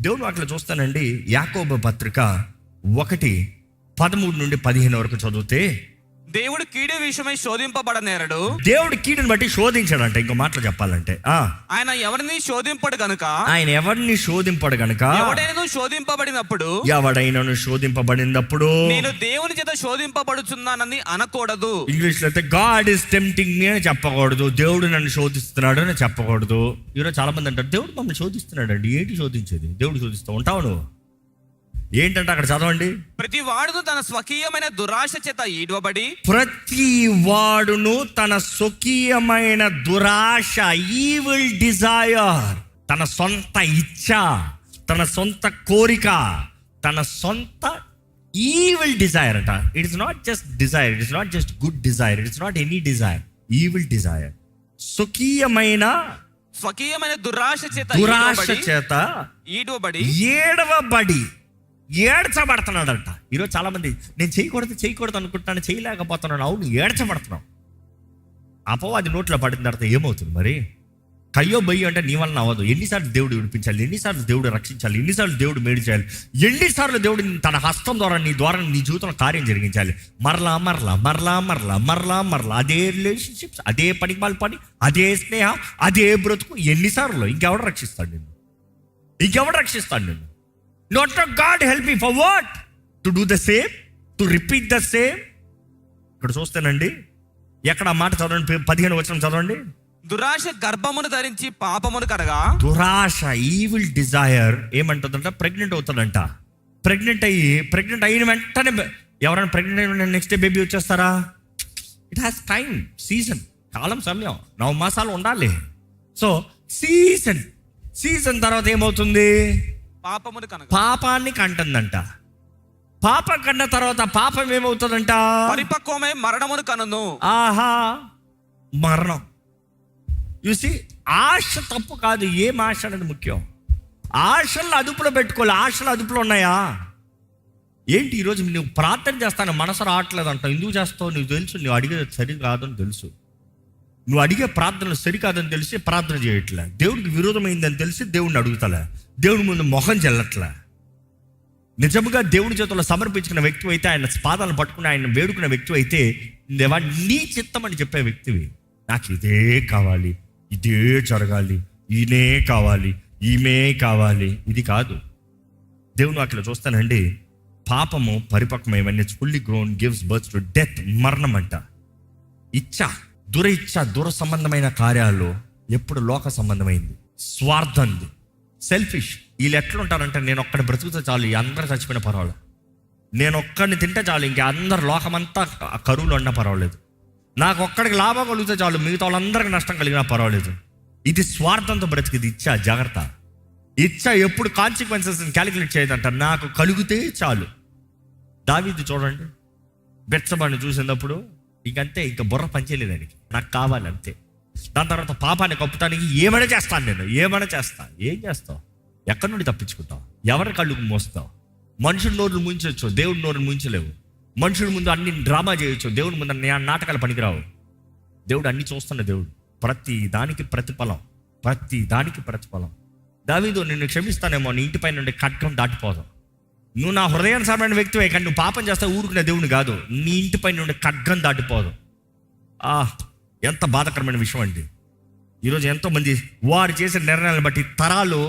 దేవుడు అట్లా చూస్తానండి. యాకోబు పత్రిక 1:13-15 వరకు చదివితే, దేవుడు కీడు విషయమై శోధింపబడనేరడు. దేవుడు కీడుని బట్టి శోధించాడంట. ఇంకో మాటలు చెప్పాలంటే ఆయన ఎవరిని శోధింపడు గనుక, ఆయన ఎవరిని శోధింపడు గనుక, ఎవడైనాను శోధింపబడినప్పుడు నేను దేవుని చేత శోధింపబడుచున్నానని అనకూడదు. ఇంగ్లీష్ లో అయితే గాడ్ ఇస్ టెంప్టింగ్ మీ అని చెప్పకూడదు, దేవుడు నన్ను శోధిస్తున్నాడు అని చెప్పకూడదు. ఈరోజు చాలా మంది అంటారు దేవుడు మమ్మల్ని శోధిస్తున్నాడు అండి. ఏంటి శోధించేది? దేవుడు శోధిస్తూ ఉంటావు నువ్వు. ఏంటంటే అక్కడ చదవండి. ప్రతి వాడును తన స్వకీయమైన దురాశ చేత ఈడవబడి, ప్రతి వాడును తన స్వకీయమైన దురాశ, ఈవిల్ డిజైర్, తన సొంత ఇచ్ఛ, తన సొంత కోరిక, తన సొంత ఈవిల్ డిజైర్ అంట. It is not just desire, it is not just good desire, it is not any desire, evil desire. స్వకీయమైన దురాశ చేత ఏడవబడి ఏడ్చబడుతున్నాడంట. ఈరోజు చాలా మంది నేను చేయకూడదు అనుకుంటాను, చేయలేకపోతున్నాను. అవును, ఏడ్చబడుతున్నావు. అపవాది నోట్లో పడిన తర్వాత ఏమవుతుంది మరి? కయ్యో బయ్యో అంటే నీ వలన అవ్వదు. ఎన్నిసార్లు దేవుడు విడిపించాలి, ఎన్నిసార్లు దేవుడు రక్షించాలి, ఎన్నిసార్లు దేవుడు మేలు చేయాలి, ఎన్నిసార్లు దేవుడు తన హస్తం ద్వారా నీ జీవితంలో కార్యం జరిగించాలి. మరలా అదే రిలేషన్షిప్స్, అదే పని అదే స్నేహం, అదే బ్రతుకు. ఎన్నిసార్లు? ఇంకెవడు రక్షిస్తాడు నిన్ను? Not God help me for what? To do the same? To repeat the same? ఇక్కడ చూస్తానండి, ఎక్కడ మాట చదవండి, 15 వచనం చదవండి. దురాశ గర్భమును ధరించి పాపమును కరగా. దురాశ, ఈవిల్ డిజైర్ ఏమంటుందంట? ప్రెగ్నెంట్ అవుతుందంట. ప్రెగ్నెంట్ అయిన వెంటనే ఎవరైనా ప్రెగ్నెంట్ అయిన నెక్స్ట్ డే బేబీ వచ్చేస్తారా? ఇట్ హ్యాస్ టైం, సీజన్, కాలం, సమయం, 9 మాసాలు ఉండాలి. సో సీజన్ తర్వాత ఏమవుతుంది? పాపాన్ని కంటుందంట. పాపం కన్న తర్వాత పాపం ఏమవుతుందంట? పరిపక్వమై మరణమును కనును. ఆహా, మరణం. చూసి ఆశ తప్పు కాదు, ఏం ఆశ అనేది ముఖ్యం. ఆశలను అదుపులో పెట్టుకోవాలి. ఆశలు అదుపులో ఉన్నాయా? ఏంటి ఈరోజు నువ్వు ప్రార్థన చేస్తాను మనసు రావట్లేదు అంటావు. ఎందుకు చేస్తావు? నువ్వు తెలుసు నువ్వు అడిగేది సరి కాదని తెలుసు, నువ్వు అడిగే ప్రార్థనలు సరికాదని తెలిసి ప్రార్థన చేయట్లే. దేవుడికి విరోధమైందని తెలిసి దేవుడిని అడుగుతలే, దేవుడి ముందు మొహం చెల్లట్లే. నిజముగా దేవుడి చేతుల్లో సమర్పించుకున్న వ్యక్తి అయితే, ఆయన పాదాలను పట్టుకుని ఆయన వేడుకున్న వ్యక్తి అయితే, దేవా నీ చిత్తం అని చెప్పే వ్యక్తివి. నాకు ఇదే కావాలి, ఇదే జరగాలి, ఈయనే కావాలి, ఈమె కావాలి, ఇది కాదు. దేవుడు అట్లా చూస్తానండి. పాపము పరిపక్వమై fully grown gives birth to death, మరణం అంట. దుర సంబంధమైన కార్యాలు ఎప్పుడు లోక సంబంధమైంది, స్వార్థంది, సెల్ఫిష్. వీళ్ళు ఎట్లుంటారంటే, నేను ఒక్కడిని బ్రతుకుతే చాలు, అందరూ చచ్చిపోయిన పర్వాలేదు, నేను ఒక్కడిని తింటే చాలు, ఇంకా అందరు లోకమంతా కరువులో ఉన్నా పర్వాలేదు, నాకు ఒక్కడికి లాభం కలిగితే చాలు, మిగతా వాళ్ళందరికీ నష్టం కలిగినా పర్వాలేదు. ఇది స్వార్థంతో బ్రతికిది. జాగ్రత్త. ఎప్పుడు కాన్సిక్వెన్సెస్ క్యాలిక్యులేట్ చేయదంట. నాకు కలిగితే చాలు. దావీదు చూడండి, బెత్షెబాని చూసినప్పుడు ఇంకంతే, ఇంకా బుర్ర పనిచేయలేదు ఆయనకి, నాకు కావాలి అంతే. దాని తర్వాత పాపాన్ని కప్పుతానికి ఏమైనా చేస్తాను నేను, ఏం చేస్తావు? ఎక్కడి నుండి తప్పించుకుంటావు? ఎవరి కళ్ళుకు మోస్తావు? మనుషుల నోరును ముంచవచ్చు, దేవుడి నోరును ముంచలేవు. మనుషుల ముందు అన్ని డ్రామా చేయొచ్చు, దేవుడి ముందు నాటకాలు పనికిరావు. దేవుడు అన్ని చూస్తున్న దేవుడు. ప్రతి దానికి ప్రతిఫలం. దావీదు, నిన్ను క్షమిస్తానేమో, నీ ఇంటిపై నుండి ఖడ్గం దాటిపోదాం. నువ్వు నా హృదయానుసారమైన వ్యక్తివే, కానీ నువ్వు పాపం చేస్తా ఊరుకునే దేవుని కాదు. నీ ఇంటిపై నుండి ఖడ్గం దాటిపోదు. ఎంత బాధాకరమైన విషయం అండి. ఈరోజు ఎంతోమంది వారు చేసిన నిర్ణయాలను బట్టి తరాలు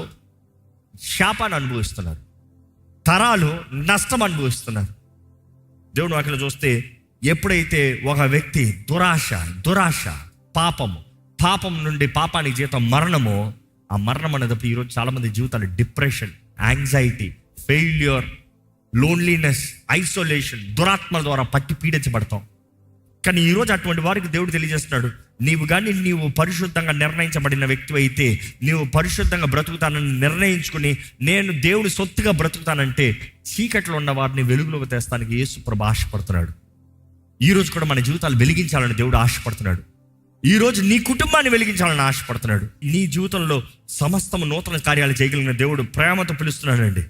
శాపాన్ని అనుభవిస్తున్నారు, తరాలు నష్టం అనుభవిస్తున్నారు. దేవుడు అక్కడ చూస్తే, ఎప్పుడైతే ఒక వ్యక్తి దురాశ, పాపం నుండి పాపానికి జీతం మరణము, ఆ మరణం అనేటప్పుడు ఈరోజు చాలామంది జీవితాలు depression, anxiety, failure, loneliness, isolation, దురాత్మల ద్వారా పట్టి పీడించబడతాం. కానీ ఈరోజు అటువంటి వారికి దేవుడు తెలియజేస్తున్నాడు, నీవు పరిశుద్ధంగా నిర్ణయించబడిన వ్యక్తి అయితే, నీవు పరిశుద్ధంగా బ్రతుకుతానని నిర్ణయించుకుని, నేను దేవుని సొత్తుగా బ్రతుకుతానంటే, చీకట్లో ఉన్న వారిని వెలుగులోకి తెస్తానికి యేసు ప్రభు ఆశపడుతున్నాడు. ఈరోజు కూడా మన జీవితాలు వెలిగించాలని దేవుడు ఆశపడుతున్నాడు. ఈరోజు నీ కుటుంబాన్ని వెలిగించాలని ఆశపడుతున్నాడు. నీ జీవితంలో సమస్తము నూతన కార్యాలు చేయగలిగిన దేవుడు ప్రేమతో పిలుస్తున్నాడండి.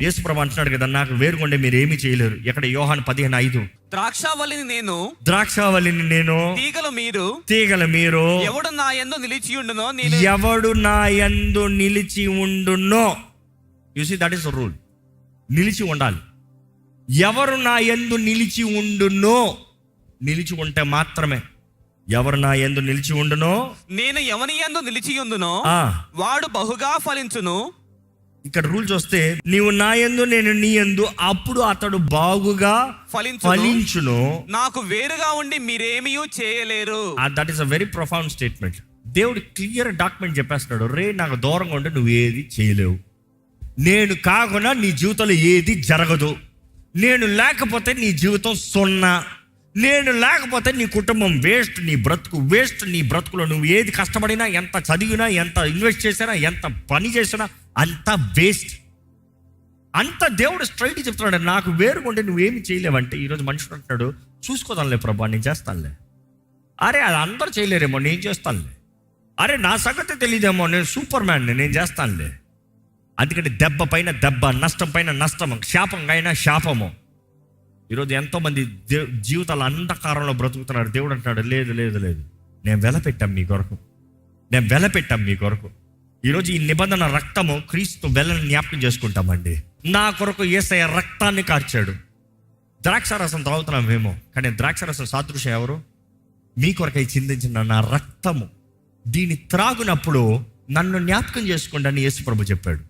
యేసు ప్రభు అంటున్నాడు కదా, నాకు వేరుకుంటే మీరు ఏమీ చేయలేరు. ఎక్కడ? యోహాను 15:5. ద్రాక్షావల్లిని నేను, తీగలు మీరు. ఎవడు నా యందు నిలిచి ఉండునో, you see that is the rule. నిలిచి ఉండాలి. ఎవరు నా యందు నిలిచి ఉండునో, నిలిచి ఉంటే మాత్రమే. ఎవరు నా యందు నిలిచి ఉండునో, నేను ఎవని యందు నిలిచి ఉందునో ఆ, వాడు బహుగా ఫలించును. ఇక్కడ రూల్ చూస్తే నీవు నా యందు నేను నీ యందు, అప్పుడు అతడు బాగుగా ఫలించును. నాకు వేరుగా ఉండి మీరేమీ చేయలేరు. That is a very profound statement. దేవుడు క్లియర్ డాక్యుమెంట్ చెప్పేస్తున్నాడు, రే నాకు దూరంగా ఉంటే నువ్వు ఏది చేయలేవు. నేను కాకుండా నీ జీవితంలో ఏది జరగదు. నేను లేకపోతే నీ జీవితం సున్నా. నేను లేకపోతే నీ కుటుంబం వేస్ట్, నీ బ్రతుకు వేస్ట్. నీ బ్రతుకులో నువ్వు ఏది కష్టపడినా, ఎంత చదివినా, ఎంత ఇన్వెస్ట్ చేసినా, ఎంత పని చేసినా అంత వేస్ట్. అంత దేవుడు స్ట్రైట్ చెప్తున్నాడు, నాకు వేరుకుంటే నువ్వేమి చేయలేవంటే. ఈరోజు మనుషుడు అంటున్నాడు, చూసుకోదాంలే ప్రభా, నేను చేస్తానులే. అరే అది అందరూ చేయలేరేమో, నేను చేస్తానులే. అరే నా సంగతి తెలియదేమో, నేను సూపర్ మ్యాన్, నేను చేస్తానులే. అందుకని దెబ్బ పైన దెబ్బ, నష్టం పైన నష్టము, శాపం అయినా శాపము. ఈరోజు ఎంతోమంది జీవితాల అంధకారంలో బ్రతుకుతున్నారు. దేవుడు అంటున్నాడు, లేదు లేదు లేదు, నేను వెలపెట్టాం మీ కొరకు, నేను వెలపెట్టాం మీ కొరకు. ఈరోజు ఈ నిబంధన రక్తము, క్రీస్తు వెలని జ్ఞాపకం చేసుకుంటామండి. నా కొరకు యేసయ్య రక్తాన్ని కార్చాడు. ద్రాక్షారసం తాగుతున్నాం మేము, కానీ ద్రాక్షారసం సాదృశ్యం ఎవరు? మీ కొరకై చిందించిన నా రక్తము. దీన్ని త్రాగునప్పుడు నన్ను జ్ఞాపకం చేసుకోండి అని యేసుప్రభు చెప్పాడు.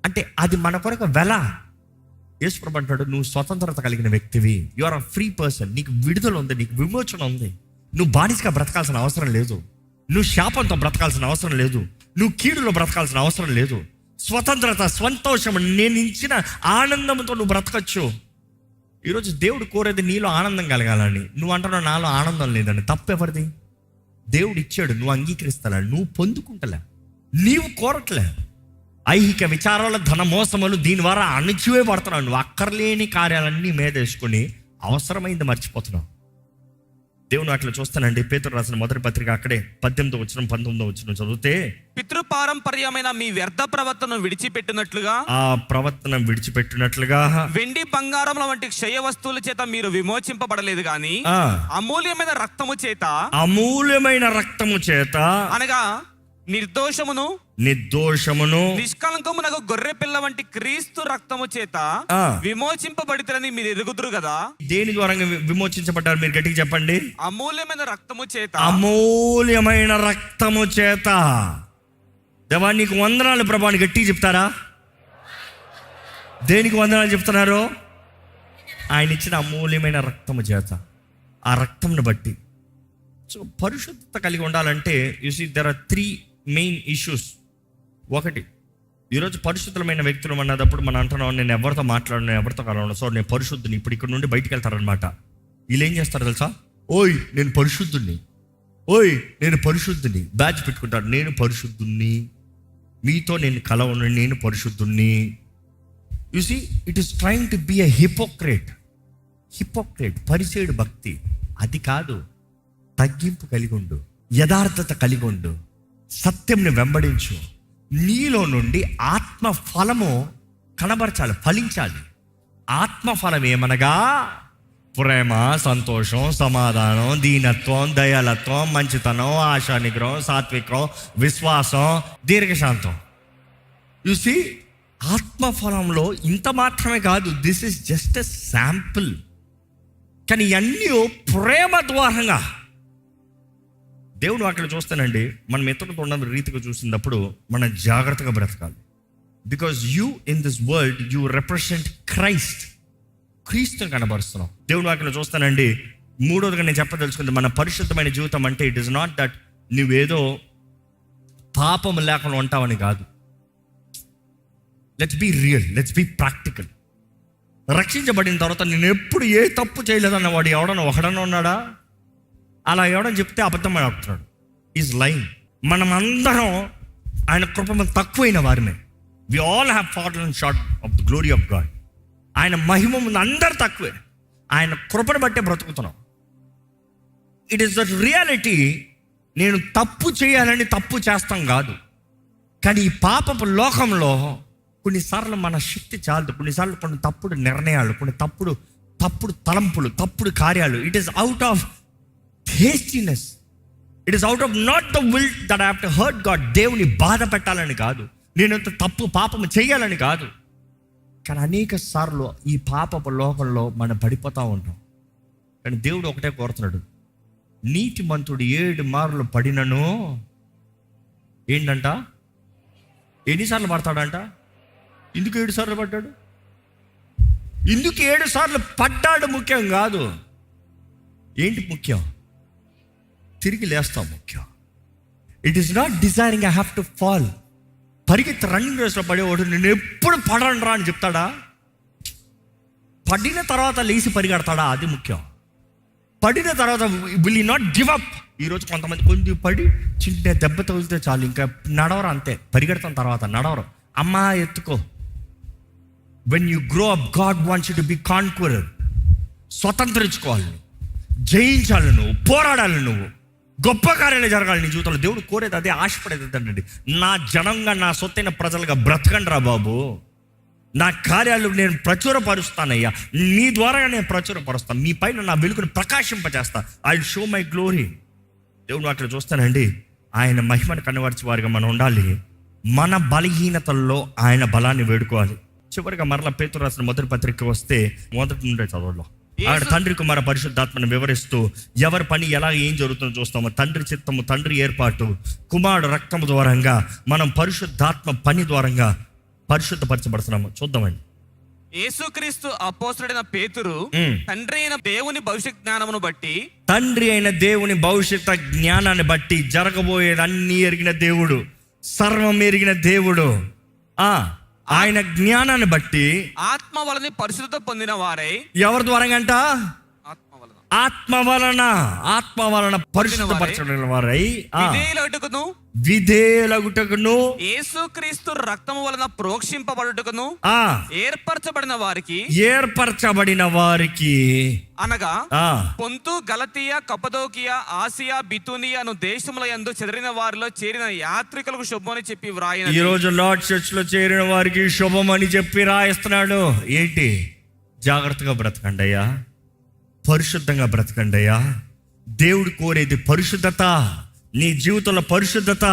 అంటే అది మన కొరకు వెల. యేసుప్రభు అంటాడు, నువ్వు స్వతంత్రత కలిగిన వ్యక్తివి, you are a free person. నీకు విడుదల ఉంది, నీకు విమోచన ఉంది. నువ్వు బానిసగా బ్రతకాల్సిన అవసరం లేదు. నువ్వు శాపంతో బ్రతకాల్సిన అవసరం లేదు. నువ్వు కీడులో బ్రతకాల్సిన అవసరం లేదు. స్వతంత్రత, సంతోషం, నేను ఇచ్చిన ఆనందంతో నువ్వు బ్రతకచ్చు. ఈరోజు దేవుడు కోరేది నీలో ఆనందం కలగాలని. నువ్వు అంటున్నావు నాలో ఆనందం లేదని. తప్పెవరిది? దేవుడు ఇచ్చాడు, నువ్వు అంగీకరిస్తాలా, నువ్వు పొందుకుంటలే, నీవు కోరట్లే. ఐహిక విచారాలు, ధన మోసములు, దీని ద్వారా అణిచివే పడుతున్నావు. నువ్వు అక్కర్లేని కార్యాలన్నీ మీద వేసుకుని అవసరమైంది మర్చిపోతున్నావు. దేవుని అట్లా చూస్తానండి. పేతురు రాసిన మొదటి పత్రిక అక్కడే 18వ వచనం 19వ వచనం చదివితే, పితృపారంపర్యమైన మీ వ్యర్థ ప్రవర్తన విడిచిపెట్టినట్లుగా, ఆ ప్రవర్తన విడిచిపెట్టినట్లుగా, వెండి బంగారముల వంటి క్షయ వస్తువుల చేత మీరు విమోచింపబడలేదు గాని అమూల్యమైన రక్తము చేత, అమూల్యమైన రక్తము చేత, అనగా నిర్దోషమును నిష్కలంకమునకు గొర్రె పిల్ల వంటి క్రీస్తు రక్తము చేత విమోచింపబడితేనని మీరు ఎరుగుదురు కదా. దేని ద్వారా విమోచించబడ్డారు? మీరు గట్టిగా చెప్పండి. అమూల్యమైన రక్తము చేత. అమూల్యమైన రక్తము చేత. దేవా నీకు వందనాలు ప్రభా అని గట్టిగా చెప్తారా? దేనికి వందనాలు చెప్తున్నారు? ఆయన ఇచ్చిన అమూల్యమైన రక్తము చేత, ఆ రక్తంను బట్టి. సో పరిశుద్ధత కలిగి ఉండాలంటే you see there are 3 main issues. ఒకటి, ఈరోజు పరిశుద్ధమైన వ్యక్తులు అన్నప్పుడు మనం అంటున్నాం, నేను ఎవరితో మాట్లాడను, ఎవరితో కలవను, సో నేను పరిశుద్ధుని. ఇప్పుడు ఇక్కడ నుండి బయటికి వెళ్తారనమాట. వీళ్ళు ఏం చేస్తారు తెలుసా? ఓయ్ నేను పరిశుద్ధుని, ఓయ్ నేను పరిశుద్ధుని, బ్యాచ్ పెట్టుకుంటారు. నేను పరిశుద్ధుని, మీతో నేను కలవను, నేను పరిశుద్ధుని. You see it is trying to be a hypocrite. పరిచయుడు భక్తి అది కాదు. తగ్గింపు కలిగి ఉండు, యథార్థత కలిగి ఉండు, సత్యంని వెంబడించు. నీలో నుండి ఆత్మ ఫలము కనబరచాలి, ఫలించాలి. ఆత్మ ఫలం ఏమనగా ప్రేమ, సంతోషం, సమాధానం, దీనత్వం, దయాలత్వం, మంచితనం, ఆశా నిగ్రహం, సాత్వికం, విశ్వాసం, దీర్ఘశాంతం. యు సీ ఆత్మ ఫలంలో ఇంత మాత్రమే కాదు. This is just a sample. కానీ ఇవన్నీ ప్రేమ ద్వారంగా దేవుడు అక్కడ చూస్తానండి. మనం ఇతరులతో ఉన్న రీతిగా చూసినప్పుడు మనం జాగ్రత్తగా బ్రతకాలి. Because you in this world you represent Christ. క్రీస్తుని కనబరుస్తున్నాం. దేవుడు అక్కడ చూస్తానండి. మూడోదిగా నేను చెప్పదలుచుకుంది, మన పరిశుద్ధమైన జీవితం అంటే ఇట్ ఈస్ నాట్ దట్ నువ్వేదో పాపం లేకుండా ఉంటావని కాదు. Let's be real, let's be practical. రక్షించబడిన తర్వాత నేను ఎప్పుడు ఏ తప్పు చేయలేదన్న వాడు ఎవడన్నా ఒకడన్నా ఉన్నాడా? అలా ఎవడని చెప్తే అబద్ధం ఆడుతున్నాడు. Is lying. మనం అందరం ఆయన కృప తక్కువైన వారిమే. We all have fallen short of the glory of God. ఆయన మహిమ ముందు అందరు తక్కువే. ఆయన కృపను బట్టే బ్రతుకుతున్నాం. It is the reality. నేను తప్పు చేయాలని తప్పు చేస్తాం కాదు, కానీ ఈ పాపపు లోకంలో కొన్నిసార్లు మన శక్తి చాలదు. కొన్నిసార్లు కొన్ని తప్పుడు నిర్ణయాలు, కొన్ని తప్పుడు తలంపులు, తప్పుడు కార్యాలు. It is out of hastiness. It is out of not the will that I have to hurt God. దేవుని బాధ పెట్టాలని కాదు, నేనంత పాపము చేయాలని కాదు, కానీ అనేక సార్లు ఈ పాపపు లోకంలో మనం పడిపోతూ ఉంటాం. కానీ దేవుడు ఒకటే కోరుతున్నాడు, నీతిమంతుడు 7 మార్లు పడినను ఏంటంట, ఎన్నిసార్లు పడతాడంట? ఎందుకు 7 సార్లు పడ్డాడు? ఎందుకు 7 సార్లు పడ్డాడు ముఖ్యం కాదు. ఏంటి ముఖ్యం? తిరిగి లేస్తాం ముఖ్యం. It is not desiring I have to fall. పరిగెత్తి రన్నింగ్ రేస్లో పడేవాడు నేను ఎప్పుడు పడను రా అని చెప్తాడా? పడిన తర్వాత లేచి పరిగెడతాడా? అది ముఖ్యం. పడిన తర్వాత will you not give up. ఈరోజు కొంతమంది కొంచెం పడి చిన్న దెబ్బ తగిలితే చాలు, ఇంకా నడవరు, అంతే. పరిగెడతాం తర్వాత నడవరు. అమ్మా ఎత్తుకో. When you grow up God wants you to be conqueror. స్వతంత్రించుకోవాలి, జయించాలి, నువ్వు పోరాడాలి, నువ్వు గొప్ప కార్యాలు జరగాలి నీ జీవితంలో. దేవుడు కోరేది అదే, ఆశపడేది అండి. నా జనంగా, నా సొత్తైన ప్రజలుగా బ్రతకండి రా బాబు. నా కార్యాలు నేను ప్రచురపరుస్తానయ్యా, నీ ద్వారా నేను ప్రచురపరుస్తాను. మీ పైన నా వెలుగును ప్రకాశింపజేస్తా. I show my glory. దేవుడు అట్లా చూస్తానండి. ఆయన మహిమను కనబరిచే వారిగా మనం ఉండాలి. మన బలహీనతల్లో ఆయన బలాన్ని వేడుకోవాలి. చివరిగా మరలా పేతురు రాసిన మొదటి పత్రిక వస్తే మొదటి నుండే చదవలో ఆడ తండ్రి కుమార పరిశుద్ధాత్మను వివరిస్తూ ఎవరి పని ఎలా ఏం జరుగుతుందో చూస్తాము. తండ్రి చిత్తము, తండ్రి ఏర్పాటు, కుమారుడు రక్తము ద్వారంగా మనం పరిశుద్ధాత్మ పని ద్వారంగా పరిశుద్ధపరచబడుతున్నాము. చూద్దామండి. యేసుక్రీస్తు అపోస్తలుడైన పేతురు తండ్రి అయిన దేవుని భవిష్యత్ జ్ఞానమును బట్టి, తండ్రి అయిన దేవుని భవిష్యత్ జ్ఞానాన్ని బట్టి, జరగబోయేది అన్ని ఎరిగిన దేవుడు, సర్వం ఎరిగిన దేవుడు, ఆయన జ్ఞానాన్ని బట్టి ఆత్మ వలన పరిశుద్ధత పొందిన వారై. ఎవరి ద్వారా అంట? ఆత్మ వలన పరిశుద్ధపరచబడిన వారై విధేయులగుటకును యేసుక్రీస్తు రక్తము వలన ప్రోక్షింపబడుటకును ఏర్పరచబడిన వారికి అనగా పొంతు, గలతీయ, కప్పదోకియా, ఆసియా, బితూనియా అను దేశముల యందు చెదిరిన వారిలో చేరిన యాత్రికులకు శుభమని చెప్పి వ్రాయిన. ఈ రోజు లార్డ్ చర్చ్ లో చేరిన వారికి శుభమని చెప్పి రాయిస్తున్నాడు. ఏంటి? జాగ్రత్తగా బ్రతకండి అయ్యా, పరిశుద్ధంగా బ్రతకండి అయ్యా. దేవుడు కోరేది పరిశుద్ధత. నీ జీవితంలో పరిశుద్ధత,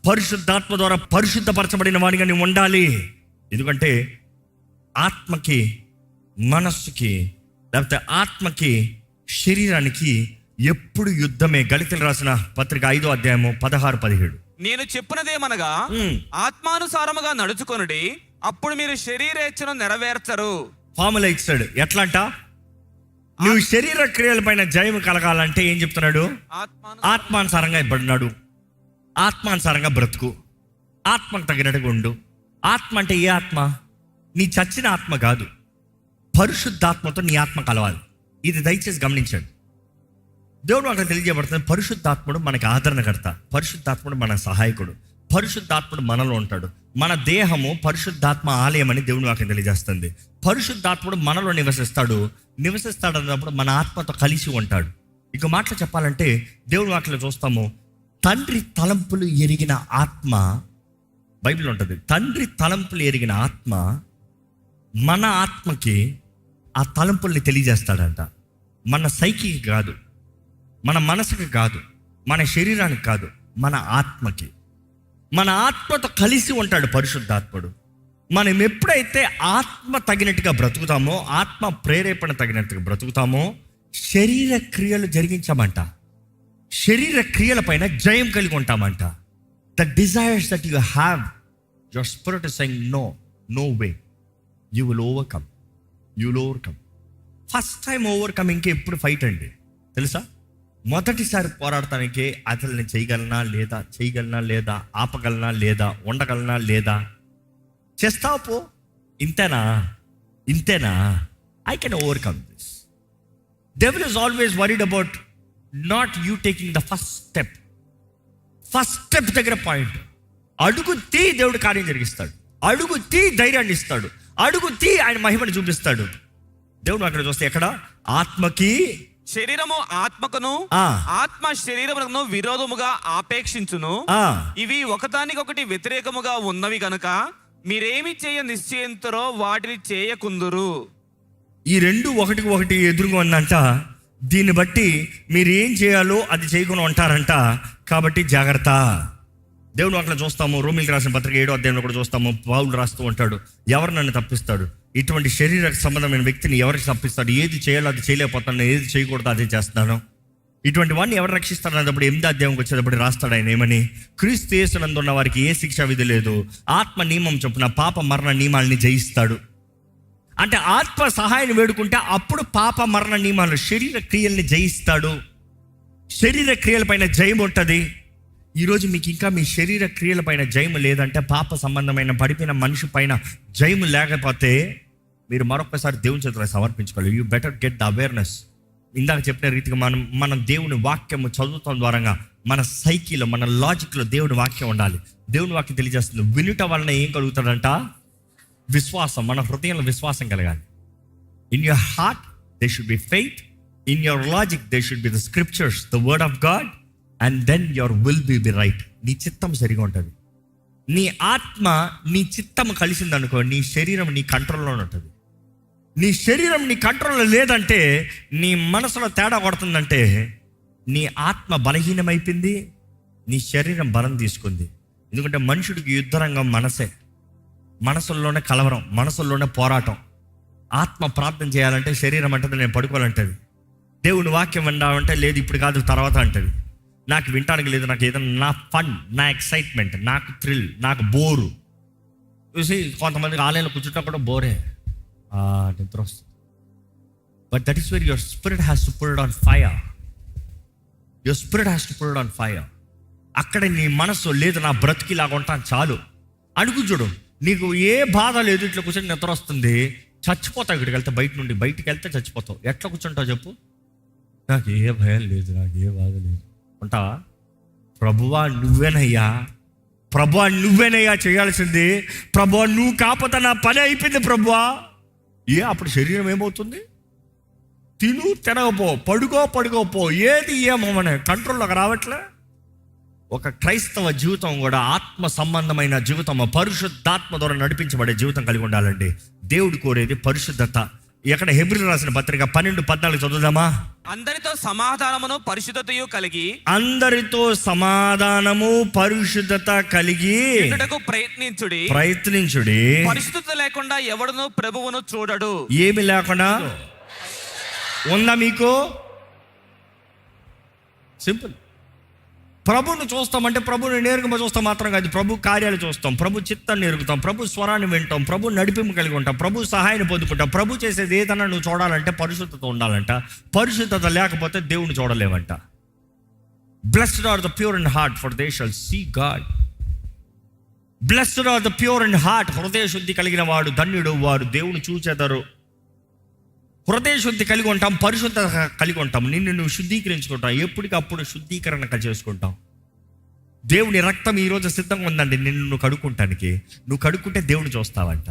పరిశుద్ధాత్మ ద్వారా పరిశుద్ధపరచబడిన వాడిగా నీవు ఉండాలి. ఎందుకంటే ఆత్మకి, మనస్సుకి, లేకపోతే ఆత్మకి, శరీరానికి ఎప్పుడు యుద్ధమే. గళితీయులకు రాసిన పత్రిక 5వ అధ్యాయము 16-17. నేను చెప్పినదేమనగా ఆత్మానుసారముగా నడుచుకొనుడి, అప్పుడు మీరు శరీరేచ్ఛను నెరవేర్చరు. ఫార్ములా ఇచ్చాడు. ఎట్లా అంట? నువ్వు శరీర క్రియల పైన జయం కలగాలంటే ఏం చెప్తున్నాడు? ఆత్మానుసారంగా ఇవ్వబడినాడు. ఆత్మానుసారంగా బ్రతుకు, ఆత్మకు తగినట్టుగా ఉండు. ఆత్మ అంటే ఏ ఆత్మ? నీ చచ్చిన ఆత్మ కాదు, పరిశుద్ధాత్మతో నీ ఆత్మ కలవాలి. ఇది దయచేసి గమనించండి. దేవుడు అక్కడ తెలియజేయబడుతుంది. పరిశుద్ధాత్ముడు మనకి ఆదరణకర్త, పరిశుద్ధాత్ముడు మన సహాయకుడు, పరిశుద్ధాత్ముడు మనలో ఉంటాడు. మన దేహము పరిశుద్ధాత్మ ఆలయం అని దేవుడు నాకు తెలియజేస్తుంది. పరిశుద్ధాత్ముడు మనలో నివసిస్తాడు అన్నప్పుడు మన ఆత్మతో కలిసి ఉంటాడు. ఇక మాటలు చెప్పాలంటే దేవుడు వాటిలో చూస్తాము, తండ్రి తలంపులు ఎరిగిన ఆత్మ, బైబిల్ ఉంటుంది. తండ్రి తలంపులు ఎరిగిన ఆత్మ మన ఆత్మకి ఆ తలంపుల్ని తెలియజేస్తాడంట. మన సైకికి కాదు, మన మనసుకి కాదు, మన శరీరానికి కాదు, మన ఆత్మకి. మన ఆత్మతో కలిసి ఉంటాడు పరిశుద్ధాత్ముడు. మనం ఎప్పుడైతే ఆత్మ తగినట్టుగా బ్రతుకుతామో, ఆత్మ ప్రేరేపణ తగినట్టుగా బ్రతుకుతామో, శరీర క్రియలు జరిగించామంట. శరీర క్రియల పైన జయం కలిగి ఉంటామంట. The desires that you have, your spirit is saying no way, you will overcome. First time ఓవర్కమింగ్కి ఎప్పుడు ఫైట్ అండి తెలుసా? మొదటిసారి పోరాడటానికి అసలు నేను చేయగలనా లేదా, ఆపగలనా లేదా, ఉండగలనా లేదా, చేస్తావు పో, ఇంతేనా, I can overcome this. Devil is always worried about not you taking the first step దగ్గర పాయింట్. అడుగు తీ, దేవుడు కార్యం జరిగిస్తాడు. అడుగు తీ, ధైర్యాన్ని ఇస్తాడు. అడుగు తీ, ఆయన మహిమను చూపిస్తాడు. దేవుడు అక్కడ చూస్తే ఎక్కడ? ఆత్మకి శరీరము ఆత్మకును, ఆత్మ శరీరమును విరోధముగా ఆపేక్షించును. ఇవి ఒకదానికొకటి వ్యతిరేకముగా ఉన్నవి గనుక మీరేమి చేయ నిశ్చయింతురో వాటిని చేయకుందురు. ఈ రెండు ఒకటి ఎదురుగా ఉందంట. దీన్ని బట్టి మీరు ఏం చేయాలో అది చేయకుండా ఉంటారంట. కాబట్టి జాగ్రత్త. దేవుని అట్లా చూస్తాము. రోమిలికి రాసిన పత్రిక 7వ అధ్యాయంలో కూడా చూస్తాము. పౌలు రాస్తూ ఉంటాడు, ఎవరు నన్ను తప్పిస్తాడు, ఇటువంటి శరీర సంబంధమైన వ్యక్తిని ఎవరికి తప్పిస్తాడు, ఏది చేయాలో అది చేయలేకపోతాను, ఏది చేయకూడదు అదే చేస్తున్నాను, ఇటువంటి వాడిని ఎవరు రక్షిస్తాడు అన్నప్పుడు 8వ అధ్యాయంకి వచ్చేటప్పుడు రాస్తాడు ఆయన ఏమని, క్రీస్తు యేసునందు ఉన్న వారికి ఏ శిక్షా విధి లేదు, ఆత్మ నియమం చొప్పున పాప మరణ నియమాలని జయిస్తాడు. అంటే ఆత్మ సహాయాన్ని వేడుకుంటే అప్పుడు పాప మరణ నియమాలు, శరీర క్రియల్ని జయిస్తాడు. శరీర క్రియల పైన జయం ఉంటుంది. ఈరోజు మీకు ఇంకా మీ శరీర క్రియల పైన జయం లేదంటే, పాప సంబంధమైన పడిపోయిన మనిషి పైన జయం లేకపోతే మీరు మరొకసారి దేవుని చేతుల్లో సమర్పించుకోవాలి. You better get the awareness. ఇందాక చెప్పిన రీతిగా మనం దేవుని వాక్యము చదువుతాం ద్వారా మన సైకిల్లో, మన లాజిక్లో దేవుని వాక్యం ఉండాలి. దేవుని వాక్యం తెలియజేస్తుంది. వినుట వలన ఏం కలుగుతాడంట? విశ్వాసం. మన హృదయంలో విశ్వాసం కలగాలి. In your heart they should be faith, in your logic they should be the scriptures, the word of God, and then your will be right. నీ చిత్తం సరిగా ఉంటుంది. నీ ఆత్మ నీ చిత్తం కలిసిందనుకో, నీ శరీరం నీ కంట్రోల్లో ఉంటుంది. నీ శరీరం నీ కంట్రోల్లో లేదంటే, నీ మనసులో తేడా కొడుతుందంటే, నీ ఆత్మ బలహీనమైపోయింది, నీ శరీరం బలం తీసుకుంది. ఎందుకంటే మనుషుడికి యుద్ధరంగం మనసే. మనసుల్లోనే కలవరం, మనసుల్లోనే పోరాటం. ఆత్మ ప్రార్థన చేయాలంటే శరీరం అంటది నేను పడుకోవాలంటది. దేవుని వాక్యం వింటామంటే లేదు ఇప్పుడు కాదు తర్వాత అంటది. నాకు వినటానికి లేదు, నాకు ఏదైనా నా ఫన్, నా ఎక్సైట్మెంట్, నాకు థ్రిల్, నాకు బోరు. చూసి కొంతమందికి ఆలయంలో కూర్చుంటా కూడా బోరే, నిద్ర వస్తుంది. But that is where your spirit has to put it on fire. Your spirit has to put it on fire. అక్కడ నీ మనసు లేదు నా బ్రతికి ఇలాగ ఉంటాను చాలు అడుగు. చూడు, నీకు ఏ బాధ లేదు, ఇట్లా కూర్చొని నిద్ర వస్తుంది, చచ్చిపోతావు. ఇక్కడికి వెళ్తే బయటికి వెళ్తే చచ్చిపోతావు. ఎట్లా కూర్చుంటావు చెప్పు? నాకు ఏ భయం లేదు, నాకు ఏ బాధ లేదు ఉంటావా? ప్రభువా నువ్వేనయ్యా, ప్రభువా నువ్వేనయ్యా చేయాల్సింది, ప్రభువా నువ్వు కాకపోతే నా పని అయిపోయింది ప్రభువా. అప్పుడు శరీరం ఏమవుతుంది? తిను తినకపో, పడుకోపో, ఏది ఏమోమనే కంట్రోల్లోకి రావట్లే. ఒక క్రైస్తవ జీవితం కూడా ఆత్మ సంబంధమైన జీవితం, పరిశుద్ధాత్మ ద్వారా నడిపించబడే జీవితం కలిగి ఉండాలండి. దేవుడు కోరేది పరిశుద్ధత. ఎక్కడ హెబ్రీయులకు రాసిన పత్రిక 12:14 చదువుదామా? అందరితో సమాధానమును పరిశుద్ధతయు కలిగి, అందరితో సమాధానము పరిశుద్ధత కలిగి ప్రయత్నించుడి. పరిశుద్ధత లేకుండా ఎవడును ప్రభువును చూడడు. ఏమి లేకుండా ఉందా మీకు? సింపుల్. ప్రభువును చూస్తామంటే ప్రభువుని నేరుగా చూస్తాం మాత్రం కాదు, ప్రభు కార్యాలు చూస్తాం, ప్రభు చిత్తాన్ని ఎరుగుతాం, ప్రభు స్వరాన్ని వింటాం, ప్రభు నడిపింపు కలిగి ఉంటాం, ప్రభు సహాయాన్ని పొందుకుంటాం. ప్రభు చేసేది ఏదన్నా నువ్వు చూడాలంటే పరిశుద్ధత ఉండాలంట. పరిశుద్ధత లేకపోతే దేవుని చూడలేవంట. Blessed are the pure in heart for they shall see God. Blessed are the pure in heart, హృదయ శుద్ధి కలిగిన వాడు ధన్యుడు, వారు దేవుని చూచెదరు. హృదయ శుద్ధి కలిగి ఉంటాం, పరిశుద్ధత కలిగి ఉంటాం. నిన్ను నువ్వు శుద్ధీకరించుకుంటావు, ఎప్పటికప్పుడు శుద్ధీకరణ చేసుకుంటాం. దేవుని రక్తం ఈరోజు సిద్ధంగా ఉందండి నిన్ను నువ్వు కడుక్కుంటానికి. నువ్వు కడుక్కుంటే దేవుని చూస్తావంట.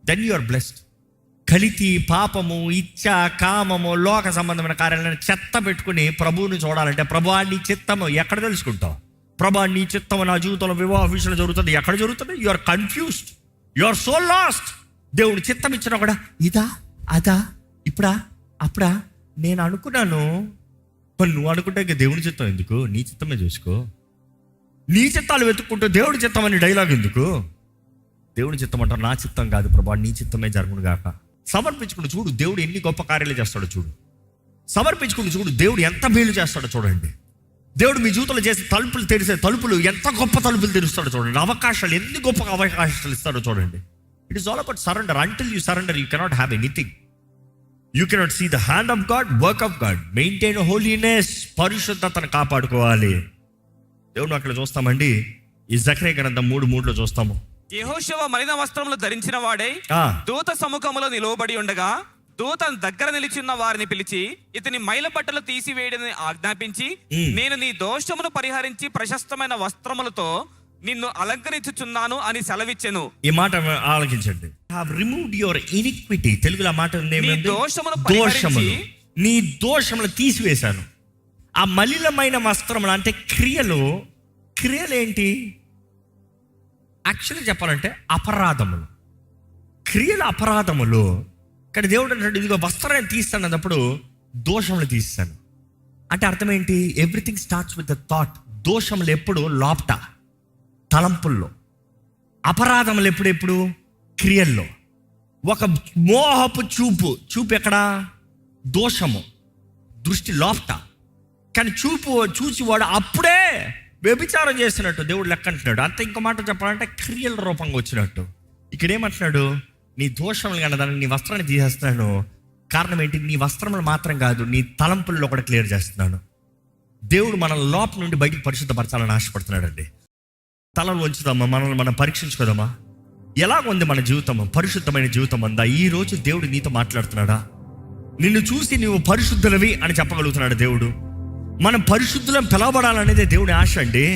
Then you are blessed. కలితి, పాపము, ఇచ్చ, కామము, లోక సంబంధమైన కార్యాలను చెత్త పెట్టుకుని ప్రభువుని చూడాలంటే, ప్రభువా నీ చిత్తము ఎక్కడ తెలుసుకుంటావు? ప్రభువా నీ చిత్తము నా జీవితంలో వివాహ విషయంలో జరుగుతుంది, ఎక్కడ జరుగుతుంది? You are confused, you are so lost. దేవుని చిత్తం ఇచ్చినా కూడా ఇదా అదా, ఇప్పుడా అప్పుడా, నేను అనుకున్నాను. నువ్వు అనుకుంటే ఇక దేవుని చిత్తం ఎందుకు? నీ చిత్తమే చూసుకో. నీ చిత్తాలు వెతుక్కుంటూ దేవుడి చిత్తం అని డైలాగ్ ఎందుకు? దేవుని చిత్తం అంటారు, నా చిత్తం కాదు ప్రభా నీ చిత్తమే జరుగును గాక. సమర్పించుకుని చూడు దేవుడు ఎన్ని గొప్ప కార్యాలు చేస్తాడో చూడు. సమర్పించుకుని చూడు దేవుడు ఎంత మేలు చేస్తాడో చూడండి. దేవుడు మీ జీవితంలో చేసే తలుపులు తెరిసే తలుపులు ఎంత గొప్ప తలుపులు తెరుస్తాడో చూడండి. అవకాశాలు ఎన్ని గొప్ప అవకాశాలు ఇస్తాడో చూడండి. It is all about surrender. Until you surrender you cannot have anything. You cannot see the hand of God, work of God. Maintain holiness, పరిశుద్ధతను కాపాడుకోవాలి. దేవుడు అక్కడ చూస్తామండి, ఈ జకర్యా గ్రంథం 3:3 చూస్తాము. యెహోషువ మలిన వస్త్రములు ధరించిన వాడై దూత సముఖములో నిలవబడి ఉండగా, దూత దగ్గర నిలిచిన వారిని పిలిచి ఇతని మైల బట్టలు తీసివేయడని ఆజ్ఞాపించి, నేను నీ దోషమును పరిహరించి ప్రశస్తమైన వస్త్రములతో నిన్ను అలంకరించుచున్నాను అని సెలవిచ్చెను. ఈ మాట ఆలకించండి. Have removed your iniquity. తెలుగులో మాట ఉంది, నీ దోషములు తీసివేశాను. ఆ మలినమైన వస్త్రములు అంటే క్రియలు ఏంటి? యాక్చువల్లీ చెప్పాలంటే అపరాధములు, క్రియల అపరాధములు. ఇక్కడ దేవుడు అంటే ఇదిగో వస్త్రాన్ని తీస్తానన్నప్పుడు దోషములు తీస్తాను అంటే అర్థం ఏంటి? Everything starts with the thought. దోషములు ఎప్పుడు లోపట, తలంపుల్లో, అపరాధములు ఎప్పుడెప్పుడు క్రియల్లో, ఒక మోహపు చూపు ఎక్కడ? దోషము, దృష్టి లోపట. కానీ చూసి వాడు అప్పుడే వ్యభిచారం చేస్తున్నట్టు దేవుడు లెక్క అంటున్నాడు. అంత ఇంకో మాట చెప్పాలంటే క్రియల రూపంగా వచ్చినట్టు. ఇక్కడ ఏమంటున్నాడు? నీ దోషములు కానీ దాన్ని నీ వస్త్రాన్ని తీసేస్తున్నాను. కారణం ఏంటి? నీ వస్త్రములు మాత్రం కాదు, నీ తలంపుల్లో కూడా క్లియర్ చేస్తున్నాను. దేవుడు మన లోపల నుండి బయటికి పరిశుద్ధపరచాలని ఆశపడుతున్నాడు అండి. తలను వంచుదామా, మనల్ని మనం పరీక్షించుకోదామా? ఎలాగుంది మన జీవితం? పరిశుద్ధమైన జీవితం ఉందా? ఈ రోజు దేవుడు నీతో మాట్లాడుతున్నాడా? నిన్ను చూసి నువ్వు పరిశుద్ధులవి అని చెప్పగలుగుతున్నాడు దేవుడు. మనం పరిశుద్ధులను పిలవబడాలనేదే దేవుడి ఆశ అండి.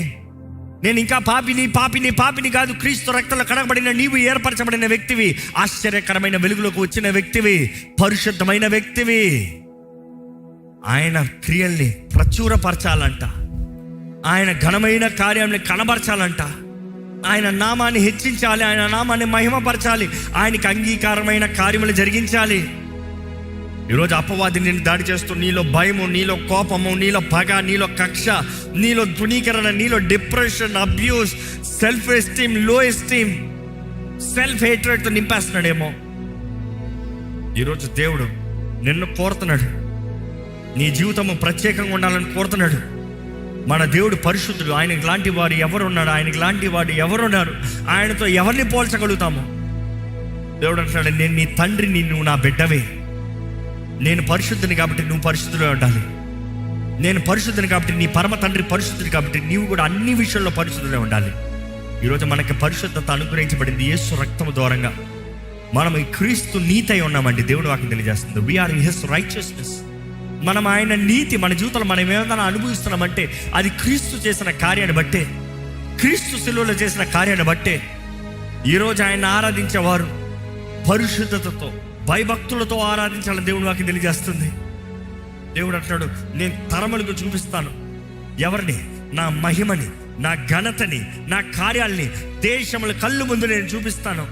నేను ఇంకా పాపిని కాదు, క్రీస్తు రక్తంలో కడగబడిన నీవు ఏర్పరచబడిన వ్యక్తివి, ఆశ్చర్యకరమైన వెలుగులోకి వచ్చిన వ్యక్తివి, పరిశుద్ధమైన వ్యక్తివి. ఆయన క్రియల్ని ప్రచురపరచాలంట, ఆయన ఘనమైన కార్యాన్ని కనబరచాలంట, ఆయన నామాన్ని హెచ్చించాలి, ఆయన నామాన్ని మహిమపరచాలి, ఆయనకి అంగీకారమైన కార్యములు జరిగించాలి. ఈరోజు అపవాది నిన్ను దాడి చేస్తూ నీలో భయము, నీలో కోపము, నీలో పగ, నీలో కక్ష, నీలో ధృవీకరణ, నీలో డిప్రెషన్, అబ్యూస్, సెల్ఫ్ ఎస్టీమ్, లో ఎస్టీమ్, సెల్ఫ్ హేట్రెడ్తో నింపేస్తున్నాడేమో. ఈరోజు దేవుడు నిన్ను కోరుతున్నాడు, నీ జీవితము ప్రత్యేకంగా ఉండాలని కోరుతున్నాడు. మన దేవుడు పరిశుద్ధుడు. ఆయనకి లాంటి వారు ఎవరున్నారు? ఆయనకి లాంటి వాడు ఎవరున్నారు? ఆయనతో ఎవరిని పోల్చగలుగుతాము? దేవుడు అంటున్నాడు, నేను నీ తండ్రిని, నువ్వు నా బిడ్డవే. నేను పరిశుద్ధుని కాబట్టి నువ్వు పరిశుద్ధులే ఉండాలి. నేను పరిశుద్ధుని కాబట్టి నీ పరమ తండ్రి పరిశుద్ధుని కాబట్టి నీవు కూడా అన్ని విషయాల్లో పరిశుద్ధులే ఉండాలి. ఈరోజు మనకి పరిశుద్ధత అనుగ్రహించబడింది యేసు రక్తము ద్వారంగా. మనం ఈ క్రీస్తు నీతి అయి ఉన్నామండి. దేవుడు వాక్యం తెలియజేస్తుంది, వీఆర్ ఇన్ హిస్ రైచియస్నెస్. మనం ఆయన నీతి మన జీవితంలో మనం ఏమైనా అనుభవిస్తున్నామంటే అది క్రీస్తు చేసిన కార్యాన్ని బట్టే, క్రీస్తు శిలువలో చేసిన కార్యాన్ని బట్టే. ఈరోజు ఆయన ఆరాధించేవారు పరిశుద్ధతతో, భయభక్తులతో ఆరాధించాలని దేవుడు వాక్యం తెలియజేస్తుంది. దేవుడు అంటున్నాడు, నేను తరములకు చూపిస్తాను. ఎవరిని? నా మహిమని, నా ఘనతని, నా కార్యాలని దేశముల కళ్ళు ముందు నేను చూపిస్తాను.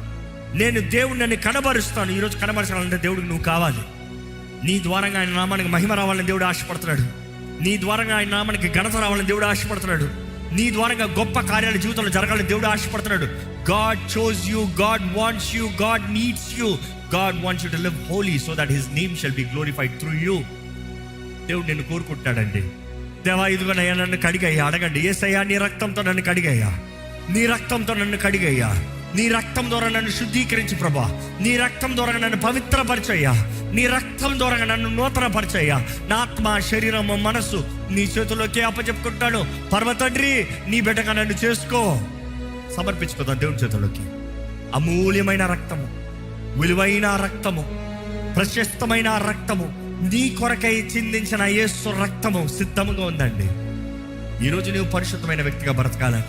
నేను దేవుడిని నన్ను కనబరుస్తాను. ఈరోజు కనబరచాలంటే దేవుడికి నువ్వు కావాలి. నీ ద్వారంగా ఆయన నామానికి మహిమ రావాలని దేవుడు ఆశపడుతున్నాడు. నీ ద్వారంగా ఆయన నామానికి ఘనత రావాలని దేవుడు ఆశపడుతున్నాడు. నీ ద్వారంగా గొప్ప కార్యాలు జీవితంలో జరగాలని దేవుడు ఆశపడుతున్నాడు. God chose you, God wants you, God needs you, God wants you to live holy so that his name shall be glorified through you. దేవుడు నిన్ను కోరుకుంటున్నాడండి. దేవా, ఇదిగోనయ్యా నన్ను కడిగయ్యా. అడగండి, యేసయ్యా నీ రక్తంతో నన్ను కడిగయ్యా, నీ రక్తంతో నన్ను కడిగయ్యా, నీ రక్తం ద్వారా నన్ను శుద్ధీకరించి ప్రభా, నీ రక్తం ద్వారా నన్ను పవిత్రపరచయ్యా, నీ రక్తం ద్వారా నన్ను నూతనపరచయ్యా. నా ఆత్మ, శరీరము, మనస్సు నీ చేతుల్లోకి అప్పచెప్పుకుంటాను. పరమ తండ్రి, నీ బిడ్డగా నన్ను చేసుకో. సమర్పించుకుందాం దేవుని చేతుల్లోకి. అమూల్యమైన రక్తము, విలువైన రక్తము, ప్రశస్తమైన రక్తము, నీ కొరకై చిందించిన యేసు రక్తము సిద్ధముగా ఉందండి. ఈరోజు నీవు పరిశుద్ధమైన వ్యక్తిగా బ్రతకాలని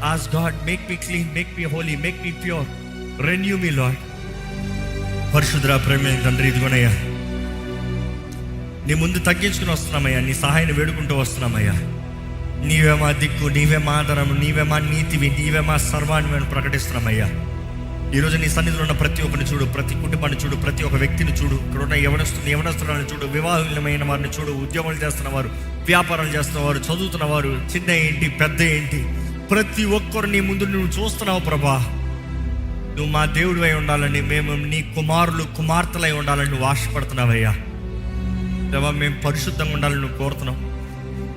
Ask God, make me clean, make me holy, make me pure, renew me, Lord. పరిశుద్ధ ప్రేమ తండ్రి, ఇదిగోనయ్యా నీ ముందు తగ్గించుకుని వస్తున్నామయ్యా, నీ సహాయాన్ని వేడుకుంటూ వస్తున్నామయ్యా. నీవే మా దిక్కు, నీవే మా ఆధారము, నీవే మా నీతివి, నీవే మా సర్వాన్ని మేము ప్రకటిస్తున్నామయ్యా. ఈరోజు నీ సన్నిధిలో ఉన్న ప్రతి ఒక్కరిని చూడు, ప్రతి కుటుంబాన్ని చూడు, ప్రతి ఒక్క వ్యక్తిని చూడు. ఇక్కడ ఉన్న యవనస్తులను చూడు, వివాహమైన వారిని చూడు, ఉద్యోగాలు చేస్తున్నవారు, వ్యాపారాలు చేస్తున్నవారు, చదువుతున్నవారు, చిన్న ఏంటి పెద్ద ఏంటి, ప్రతి ఒక్కరు నీ ముందు నువ్వు చూస్తున్నావు ప్రభా. నువ్వు మా దేవుడు అయి ఉండాలని, మేము నీ కుమారులు కుమార్తెలై ఉండాలని నువ్వు ఆశపడుతున్నావయ్యా. దేవా, మేము పరిశుద్ధంగా ఉండాలని నువ్వు కోరుతున్నావు.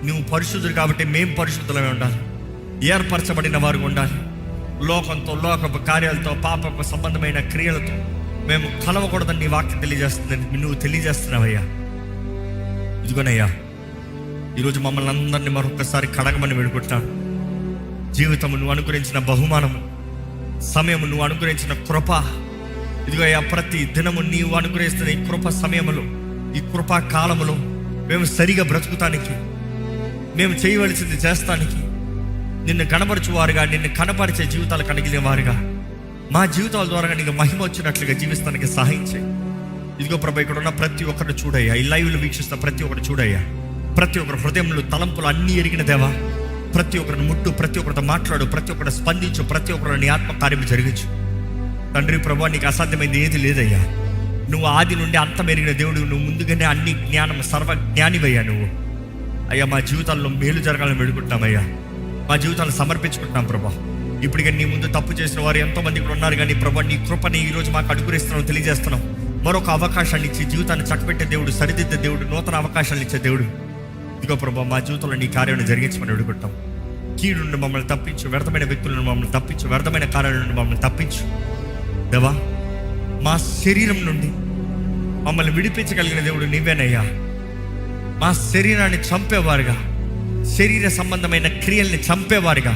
నువ్వు పరిశుద్ధుడు కాబట్టి మేము పరిశుద్ధులమై ఉండాలి, ఏర్పరచబడిన వారు ఉండాలి. లోకంతో, లోకపు కార్యాలతో, పాపపు సంబంధమైన క్రియలతో మేము కలవకూడదని నీ వాక్యం తెలియజేస్తుందని నువ్వు తెలియజేస్తున్నావయ్యా. ఇదిగోనయ్యా, ఈరోజు మమ్మల్ని అందరినీ మరొకసారి కడగమని వేడుకుంటున్నాను. జీవితము నువ్వు అనుగ్రహించిన బహుమానము, సమయము నువ్వు అనుగ్రహించిన కృప, ఇదిగో అయ్యా ప్రతి దినము నీవు అనుగ్రహిస్తున్న ఈ కృప సమయములో, ఈ కృపా కాలములో మేము సరిగా బ్రతుకుతానికి, మేము చేయవలసింది చేస్తానికి, నిన్ను కనపరచువారుగా, నిన్ను కనపరిచే జీవితాలు కలిగిన వారుగా, మా జీవితాల ద్వారా నీకు మహిమ వచ్చినట్లుగా జీవిస్తానికి సహాయం చేయి. ఇదిగో ప్రభా, ఇక్కడ ఉన్న ప్రతి ఒక్కరిని చూడయ్యా, ఈ లైవ్లో వీక్షిస్తున్న ప్రతి ఒక్కరు చూడయ్యా. ప్రతి ఒక్కరు హృదయంలో, తలంపులు అన్నీ ఎరిగిన దేవా, ప్రతి ఒక్కరిని ముట్టు, ప్రతి ఒక్కరితో మాట్లాడు, ప్రతి ఒక్కరిని స్పందించు, ప్రతి ఒక్కరు నీ ఆత్మ కార్యం జరిగించు తండ్రి. ప్రభా, నీకు అసాధ్యమైంది ఏది లేదయ్యా. నువ్వు ఆది నుండి అంతం ఎరిగిన దేవుడు, నువ్వు ముందుగానే అన్ని జ్ఞానం, సర్వ జ్ఞానివయ్యా నువ్వు. అయ్యా, మా జీవితాల్లో మేలు జరగాలని వేడుకుంటున్నామయ్యా. మా జీవితాలను సమర్పించుకుంటున్నాం ప్రభా. ఇప్పటికే నీ ముందు తప్పు చేసిన వారు ఎంతో మంది ఇక్కడ ఉన్నారు, కానీ ప్రభా నీ కృపని ఈ రోజు మాకు అనుగ్రహిస్తున్నాం, తెలియజేస్తున్నాం. మరొక అవకాశాన్ని ఇచ్చి జీవితాన్ని చక్కబెట్టే దేవుడు, సరిదిద్దే దేవుడు, నూతన అవకాశాలు ఇచ్చే దేవుడు. ఇదిగో ప్రభా మా జీవితంలో నీ కార్యాన్ని జరిగించమని అడుగుకుంటాం. కీడు నుండి మమ్మల్ని తప్పించు, వ్యర్థమైన వ్యక్తుల నుండి మమ్మల్ని తప్పించు, వ్యర్థమైన కార్యాల నుండి మమ్మల్ని తప్పించు దేవా. మా శరీరం నుండి మమ్మల్ని విడిపించగలిగిన దేవుడు నీవేనయ్యా. మా శరీరాన్ని చంపేవారుగా, శరీర సంబంధమైన క్రియల్ని చంపేవారుగా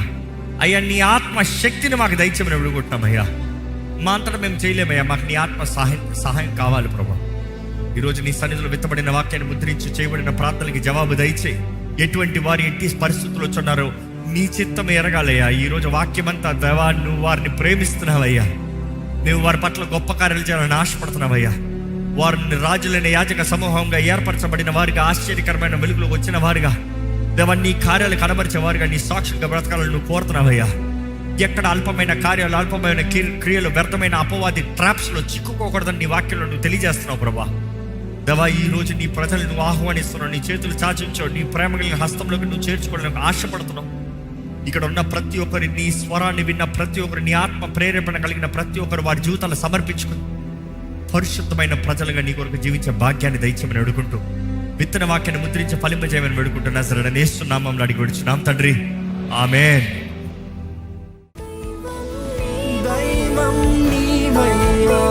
అయ్యా నీ ఆత్మ శక్తిని మాకు దయచేయమని అడుగుకుంటున్నామయ్యా. మా అంతటా మేము చేయలేమయ్యా, మాకు నీ ఆత్మ సహాయం కావాలి ప్రభా. ఈరోజు నీ సన్నిధిలో విత్తబడిన వాక్యాన్ని ముద్రించి చేయబడిన ప్రార్థనలకి జవాబు దయచేయి. ఎటువంటి వారు ఎట్టి పరిస్థితులు వచ్చున్నారో నీ చిత్తం ఎరగాలయ్యా. ఈరోజు వాక్యమంతా దేవా నువ్వు వారిని ప్రేమిస్తున్నావయ్యా, నువ్వు వారి పట్ల గొప్ప కార్యాలు చేయాలని ఆశపడుతున్నావయ్యా. వారిని రాజులైన యాజక సమూహంగా ఏర్పరచబడిన వారిగా, ఆశ్చర్యకరమైన వెలుగులో వచ్చిన వారుగా దేవా నీ కార్యాలు కనబరిచేవారుగా, నీ సాక్షులుగా బ్రతకాలని నువ్వు కోరుతున్నావయ్యా. ఎక్కడ అల్పమైన కార్యాలు, అల్పమైన క్రియలు, వ్యర్థమైన అపవాది ట్రాప్స్లో చిక్కుకోకూడదని నీ వాక్యంలో నువ్వు తెలియజేస్తున్నావు ప్రభా. దేవా ఈ రోజు నీ ప్రజలు నువ్వు ఆహ్వానిస్తున్నావు, నీ చేతులు చాచించావు, నీ ప్రేమ కలిగిన హస్తంలోకి నువ్వు చేర్చుకోవడానికి ఆశపడుతున్నావు. ఇక్కడ ఉన్న ప్రతి ఒక్కరి నీ స్వరాన్ని విన్న ప్రతి ఒక్కరు, నీ ఆత్మ ప్రేరేపణ కలిగిన ప్రతి ఒక్కరు వారి జీవితాలను సమర్పించుకుని పరిశుద్ధమైన ప్రజలుగా నీ కొరకు జీవించే భాగ్యాన్ని దయచేయమని అడుగుకుంటూ, విత్తన వాక్యాన్ని ముద్రించి ఫలింపజేయమని వేడుకుంటున్నా సరే నేస్తున్నామని అడిగి విడుచున్నాం తండ్రి, ఆమేన్. దైవం నీవయ్యా.